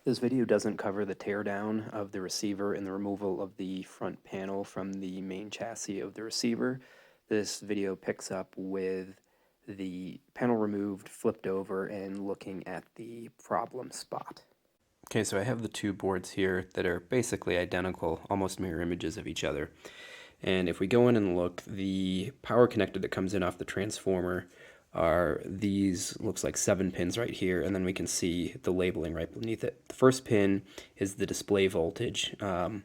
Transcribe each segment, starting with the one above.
This video doesn't cover the teardown of the receiver and the removal of the front panel from the main chassis of the receiver. This video picks up with the panel removed, flipped over, and looking at the problem spot. Okay, so I have the two boards here that are basically identical, almost mirror images of each other. And if we go in and look, the power connector that comes in off the transformer are these, looks like 7 pins right here, and then we can see the labeling right beneath it. The first pin is the display voltage, or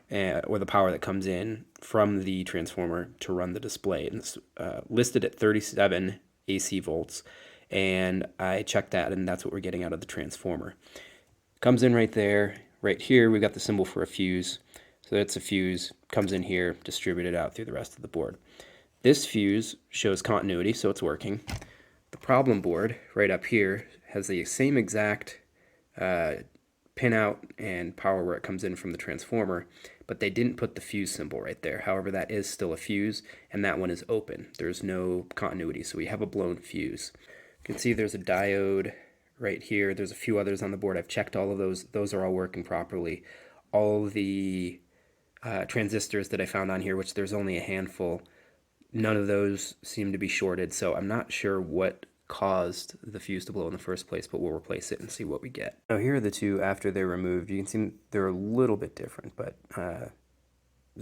the power that comes in from the transformer to run the display. And it's listed at 37 AC volts, and I checked that, and that's what we're getting out of the transformer. Comes in right there. Right here, we've got the symbol for a fuse. So that's a fuse, comes in here, distributed out through the rest of the board. This fuse shows continuity, so it's working. The problem board, right up here, has the same exact pin out and power where it comes in from the transformer, but they didn't put the fuse symbol right there. However, that is still a fuse, and that one is open. There's no continuity, so we have a blown fuse. You can see there's a diode right here. There's a few others on the board. I've checked all of those. Those are all working properly. All the transistors that I found on here, which there's only a handful, none of those seem to be shorted, so I'm not sure what caused the fuse to blow in the first place, but we'll replace it and see what we get. Now here are the two after they're removed. You can see they're a little bit different, but the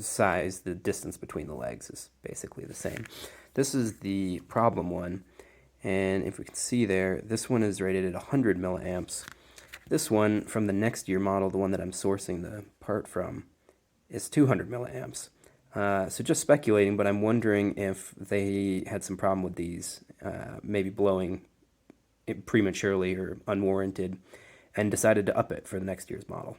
size, the distance between the legs is basically the same. This is the problem one, and if we can see there, this one is rated at 100 milliamps. This one from the next year model, the one that I'm sourcing the part from, is 200 milliamps. So just speculating, but I'm wondering if they had some problem with these, maybe blowing it prematurely or unwarranted, and decided to up it for the next year's model.